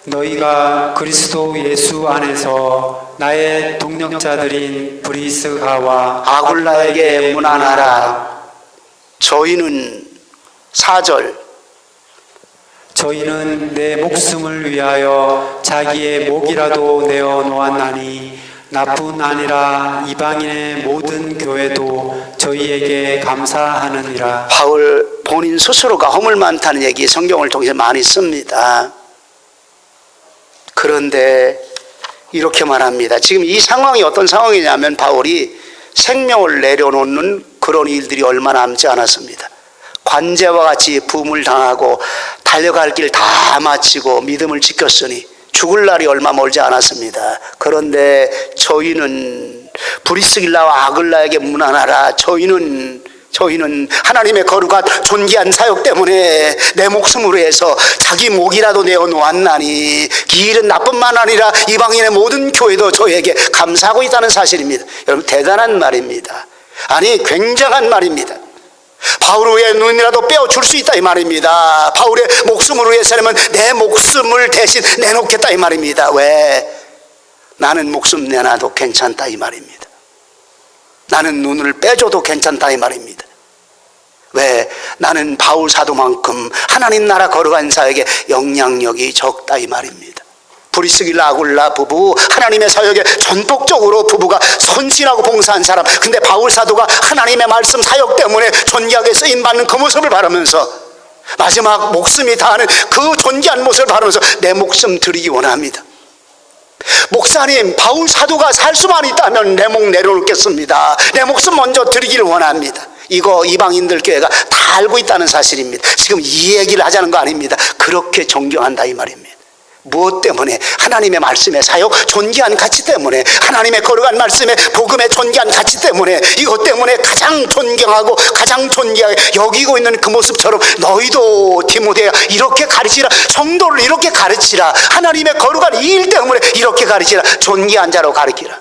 너희가 그리스도 예수 안에서 나의 동력자들인 브리스가와 아굴라에게 문안하라. 저희는 4절 저희는 내 목숨을 위하여 자기의 목이라도 내어 놓았나니 나뿐 아니라 이방인의 모든 교회도 저희에게 감사하느니라. 바울 본인 스스로가 허물 많다는 얘기 성경을 통해서 많이 씁니다. 그런데 이렇게 말합니다. 지금 이 상황이 어떤 상황이냐면 바울이 생명을 내려놓는 그런 일들이 얼마 남지 않았습니다. 관제와 같이 부음을 당하고 달려갈 길 다 마치고 믿음을 지켰으니 죽을 날이 얼마 멀지 않았습니다. 그런데 저희는 브리스길라와 아글라에게 문안하라. 저희는 하나님의 거룩한 존귀한 사역 때문에 내 목숨으로 해서 자기 목이라도 내어 놓았나니 이 일은 나뿐만 아니라 이방인의 모든 교회도 저에게 감사하고 있다는 사실입니다. 여러분 대단한 말입니다. 아니 굉장한 말입니다. 바울을 위해 눈이라도 빼어줄 수 있다 이 말입니다. 바울의 목숨으로 위해서라면 내 목숨을 대신 내놓겠다 이 말입니다. 왜? 나는 목숨 내놔도 괜찮다 이 말입니다. 나는 눈을 빼줘도 괜찮다 이 말입니다. 왜? 나는 바울 사도만큼 하나님 나라 거룩한 사역에 영향력이 적다 이 말입니다. 브리스길라 아굴라 부부 하나님의 사역에 전폭적으로 부부가 헌신하고 봉사한 사람. 근데 바울 사도가 하나님의 말씀 사역 때문에 존귀하게 쓰임받는 그 모습을 바라면서 마지막 목숨이 다하는 그 존귀한 모습을 바라면서 내 목숨 드리기 원합니다. 목사님, 바울 사도가 살 수만 있다면 내 목 내려놓겠습니다. 내 목숨 먼저 드리기를 원합니다. 이거 이방인들 교회가 다 알고 있다는 사실입니다. 지금 이 얘기를 하자는 거 아닙니다. 그렇게 존경한다 이 말입니다. 무엇 때문에? 하나님의 말씀의 사역, 존귀한 가치 때문에, 하나님의 거룩한 말씀의 복음의 존귀한 가치 때문에, 이것 때문에 가장 존경하고 가장 존귀하게 여기고 있는 그 모습처럼 너희도 디모데야 이렇게 가르치라, 성도를 이렇게 가르치라, 하나님의 거룩한 이 일 때문에 이렇게 가르치라, 존귀한 자로 가르치라.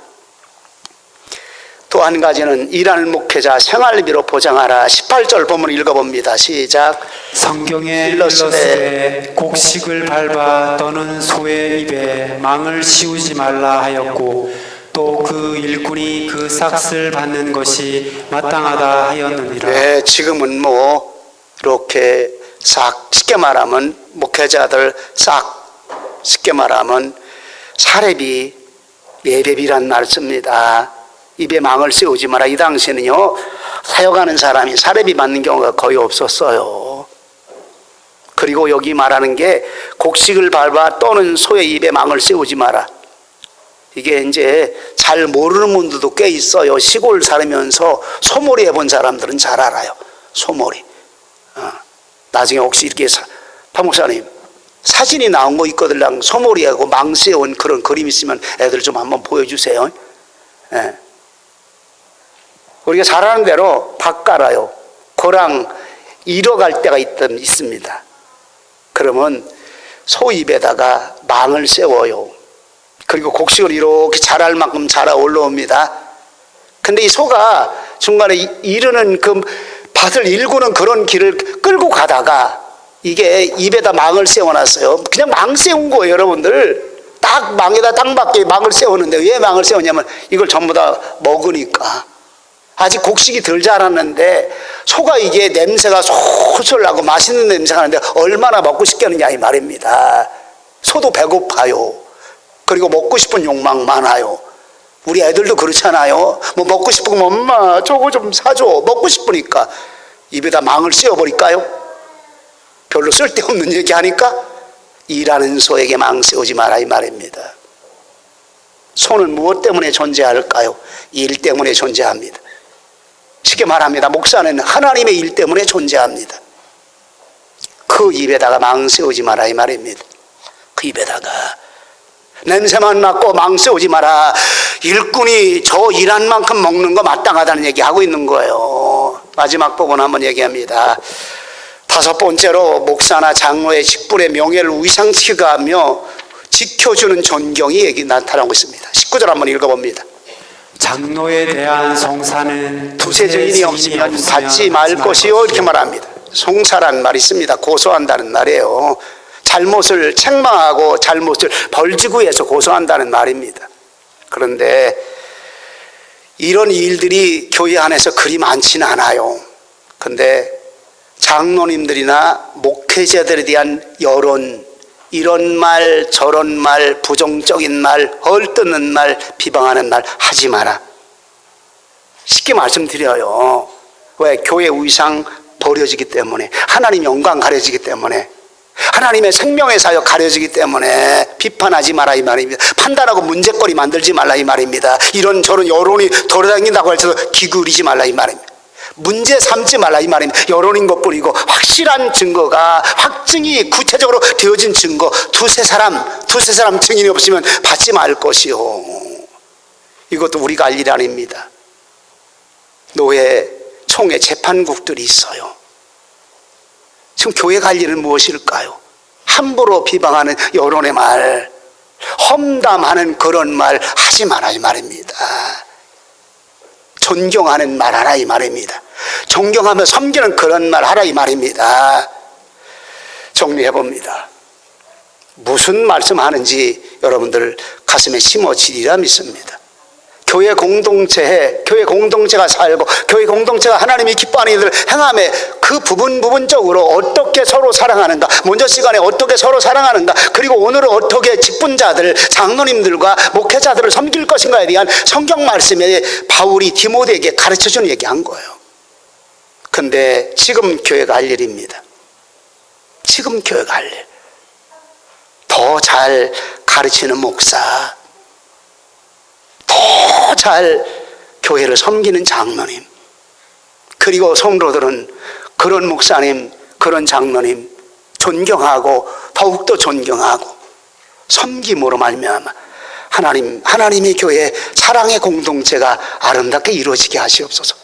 또 한 가지는 일하는 목회자 생활비로 보장하라. 18절 본문 읽어봅니다. 시작. 성경에 일러스되 곡식을 밟아 떠는 소의 입에 망을 씌우지 말라 하였고 또 그 일꾼이 그 삭을 받는 것이 마땅하다 하였느니라. 네, 지금은 뭐 이렇게 싹 쉽게 말하면 목회자들 싹 쉽게 말하면 사례비 예배비란 말 씁니다. 입에 망을 씌우지 마라. 이 당시에는요 사역하는 사람이 사례비 받는 경우가 거의 없었어요. 그리고 여기 말하는 게 곡식을 밟아 떠는 소의 입에 망을 씌우지 마라. 이게 이제 잘 모르는 분들도 꽤 있어요. 시골 살면서 소몰이 해본 사람들은 잘 알아요. 소몰이. 나중에 혹시 이렇게 박 목사님 사진이 나온 거 있거든요. 소몰이하고 망 씌운 그런 그림 있으면 애들 좀 한번 보여주세요. 예. 우리가 잘 아는 대로 밥 깔아요. 고랑 잃어갈 때가 있습니다. 그러면 소 입에다가 망을 세워요. 그리고 곡식을 이렇게 자랄 만큼 자라 올라옵니다. 근데 이 소가 중간에 이르는 그 밭을 일구는 그런 길을 끌고 가다가 이게 입에다 망을 세워놨어요. 그냥 망 세운 거예요, 여러분들. 딱 망에다 땅밖에 망을 세우는데 왜 망을 세우냐면 이걸 전부 다 먹으니까. 아직 곡식이 덜 자랐는데 소가 이게 냄새가 솔솔 나고 맛있는 냄새가 나는데 얼마나 먹고 싶겠느냐 이 말입니다. 소도 배고파요. 그리고 먹고 싶은 욕망 많아요. 우리 애들도 그렇잖아요. 뭐 먹고 싶으면 엄마 저거 좀 사줘. 먹고 싶으니까 입에다 망을 씌워버릴까요? 별로 쓸데없는 얘기 하니까 일하는 소에게 망 씌우지 마라 이 말입니다. 소는 무엇 때문에 존재할까요? 일 때문에 존재합니다. 쉽게 말합니다. 목사는 하나님의 일 때문에 존재합니다. 그 입에다가 망 씌우지 마라 이 말입니다. 그 입에다가 냄새만 맡고 망 씌우지 마라. 일꾼이 저 일한 만큼 먹는 거 마땅하다는 얘기하고 있는 거예요. 마지막 부분 한번 얘기합니다. 다섯 번째로 목사나 장로의 직분의 명예를 위상시하며 지켜주는 존경이 여기 나타나고 있습니다. 19절 한번 읽어봅니다. 장로에 대한 송사는 두세 증인이 없으면 받지 말 것이요 이렇게 말합니다. 송사란 말이 있습니다. 고소한다는 말이에요. 잘못을 책망하고 잘못을 벌지구해서 고소한다는 말입니다. 그런데 이런 일들이 교회 안에서 그리 많지는 않아요. 근데 장로님들이나 목회자들에 대한 여론, 이런 말 저런 말, 부정적인 말, 헐뜯는 말, 비방하는 말 하지 마라. 쉽게 말씀드려요. 왜? 교회 위상 버려지기 때문에, 하나님 영광 가려지기 때문에, 하나님의 생명의 사역 가려지기 때문에 비판하지 마라 이 말입니다. 판단하고 문제거리 만들지 말라 이 말입니다. 이런저런 여론이 돌아다닌다고 해서 기울이지 말라 이 말입니다. 문제 삼지 말라 이 말입니다. 여론인 것뿐이고 확실한 증거가, 확증이 구체적으로 되어진 증거, 두세 사람 증인이 없으면 받지 말 것이요. 이것도 우리가 알 일 아닙니다. 노예, 총회, 재판국들이 있어요. 지금 교회가 할 일은 무엇일까요? 함부로 비방하는 여론의 말, 험담하는 그런 말 하지 마라 이 말입니다. 존경하는 말 하라 이 말입니다. 존경하며 섬기는 그런 말 하라 이 말입니다. 정리해 봅니다. 무슨 말씀하는지 여러분들 가슴에 심어지리라 믿습니다. 교회 공동체가 살고 교회 공동체가 하나님이 기뻐하는 일을 행함에 그 부분적으로 어떻게 서로 사랑하는가, 먼저 시간에 어떻게 서로 사랑하는가, 그리고 오늘은 어떻게 직분자들, 장로님들과 목회자들을 섬길 것인가에 대한 성경 말씀에 바울이 디모데에게 가르쳐주는 얘기한 거예요. 근데 지금 교회가 할 일입니다. 지금 교회가 할 일. 더 잘 가르치는 목사, 더 잘 교회를 섬기는 장로님, 그리고 성도들은 그런 목사님, 그런 장로님 존경하고 더욱더 존경하고 섬김으로 말미암아 하나님의 교회 사랑의 공동체가 아름답게 이루어지게 하시옵소서.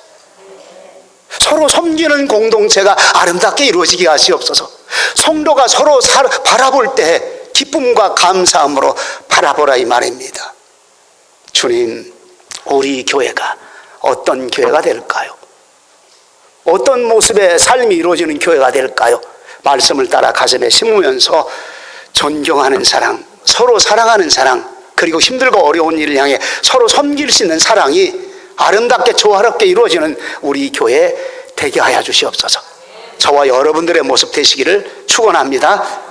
서로 섬기는 공동체가 아름답게 이루어지게 하시옵소서. 성도가 서로 바라볼 때 기쁨과 감사함으로 바라보라 이 말입니다. 주님, 우리 교회가 어떤 교회가 될까요? 어떤 모습의 삶이 이루어지는 교회가 될까요? 말씀을 따라 가슴에 심으면서 존경하는 사랑, 서로 사랑하는 사랑, 그리고 힘들고 어려운 일을 향해 서로 섬길 수 있는 사랑이 아름답게 조화롭게 이루어지는 우리 교회 되게 하여 주시옵소서. 저와 여러분들의 모습 되시기를 축원합니다.